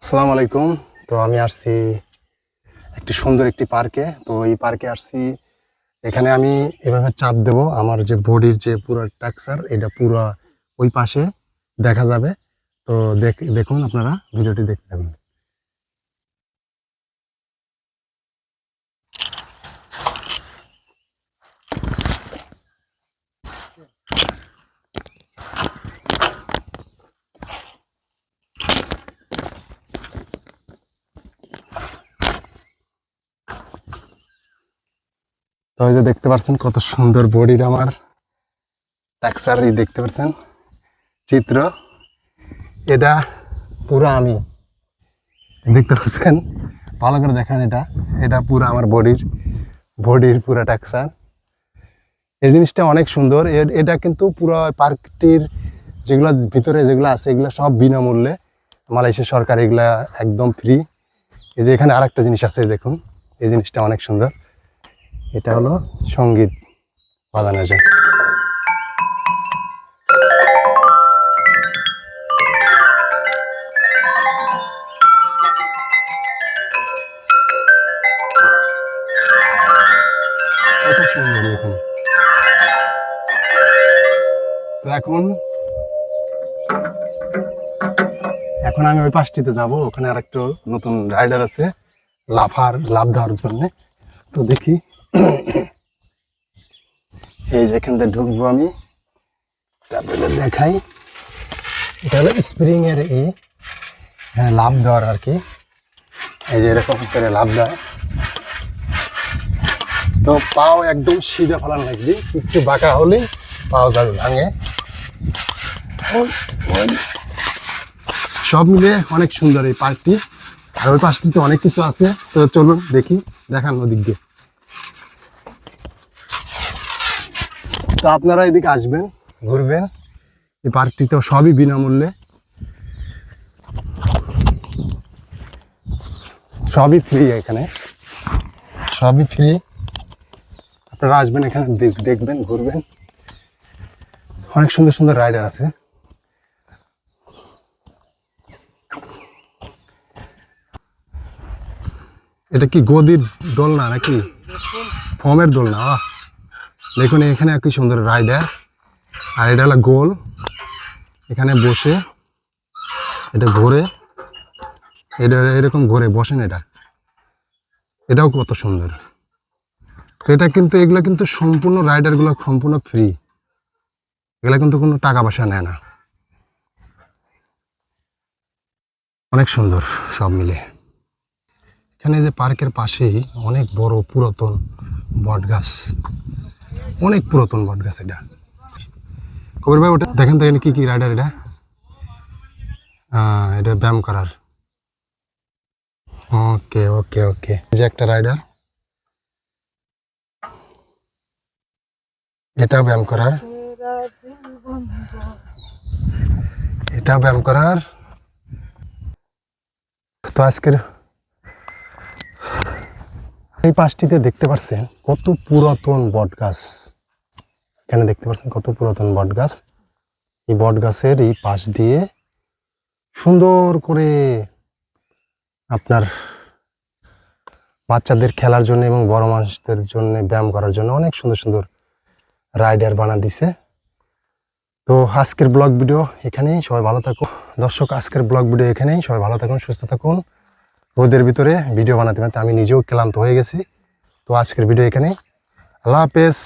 আসসালামু আলাইকুম। তো আমি আসছি একটি সুন্দর একটি পার্কে। তো এই পার্কে আসছি, এখানে আমি এভাবে চাপ দেব, আমার যে বডির যে পুরো টেক্সচার এটা পুরো ওই পাশে দেখা যাবে। তো দেখুন, আপনারা ভিডিওটি দেখতে থাকুন। তো এই যে দেখতে পাচ্ছেন কত সুন্দর বডির আমার টেক্সচার, এই দেখতে পাচ্ছেন চিত্র, এটা পুরো আমি, দেখতে পাচ্ছেন, ভালো করে দেখেন, এটা এটা পুরো আমার বডির পুরো টেক্সচার। এই জিনিসটা অনেক সুন্দর। এটা কিন্তু পুরো পার্কটির যেগুলো ভিতরে যেগুলো আছে এগুলো সব বিনামূল্যে, মালয়েশিয়া সরকার এগুলা একদম ফ্রি। এই যে এখানে আরেকটা জিনিস আছে, দেখুন, এই জিনিসটা অনেক সুন্দর। এটা হলো সঙ্গীত বাজানো যায়। কত সুন্দর দেখুন। তো এখন আমি ওই পাশটিতে যাব, ওখানে আর একটু নতুন রাইডার আছে লাভ দেওয়ার জন্য। তো দেখি, এই যে এখান থেকে ঢুকবো আমি, তারপরে দেখাই। এটা হলো স্প্রিং এর হ্যাঁ, লাভ দেওয়ার আর কি। এই যে এরকম করে লাভ দেয়, তো পাও একদম সিধে ফেলান লাগবে, একটু বাঁকা হলেই পাও যাবে ভাঙে। সব মিলে অনেক সুন্দর এই পার্কটি। আর ওই পাশটিতে অনেক কিছু আছে, তো চলুন দেখি, দেখান ওদিক দিয়ে। তো আপনারা এদিকে আসবেন, ঘুরবেন, এই পার্কটিতে সবই বিনামূল্যে, সবই ফ্রি, এখানে সবই ফ্রি। আপনারা আসবেন, এখানে দেখবেন, ঘুরবেন, অনেক সুন্দর সুন্দর রাইডার আছে। এটা কি গদির দোলনা নাকি ফর্মের দোলনা? দেখুন এখানে কি সুন্দর রাইডার, আর এটা হলো গোল, এখানে বসে এটা ঘোরে, এটা এরকম ঘোরে বসেন, এটাও কত সুন্দর। এটা কিন্তু এগুলো কিন্তু সম্পূর্ণ রাইডারগুলো সম্পূর্ণ ফ্রি, এগুলো কিন্তু কোনো টাকা পয়সা নেয় না। অনেক সুন্দর সব মিলে। এখানে যে পার্কের পাশেই অনেক বড় পুরাতন বট গাছ, অনেক পুরাতন বট গাছ। এটা কবির ভাই, ওটা দেখেন তো এখানে কি কি রাইডার। এটা ব্যায়াম করার। ওকে ওকে ওকে, এই যে একটা রাইডার, এটাও ব্যায়াম করার, এটাও ব্যায়াম করার। তো আজকের এই পাশটিতে দেখতে পাচ্ছেন কত পুরাতন বট গাছ, এখানে দেখতে পাচ্ছেন কত পুরাতন বট গাছ। এই বট গাছের এই পাশ দিয়ে সুন্দর করে আপনার বাচ্চাদের খেলার জন্য এবং বড় মানুষদের জন্য ব্যায়াম করার জন্য অনেক সুন্দর সুন্দর রাইডার বানা দিছে। তো আজকের ব্লগ ভিডিও এখানেই, সবাই ভালো থাকুন দর্শক। আজকের ব্লগ ভিডিও এখানেই, সবাই ভালো থাকুন, সুস্থ থাকুন। রোদের ভিতরে ভিডিও বানাতে বানাতে আমি নিজেও ক্লান্ত হয়ে গেছি। তো আজকের ভিডিও এখানেই, আল্লাহ হাফেজ।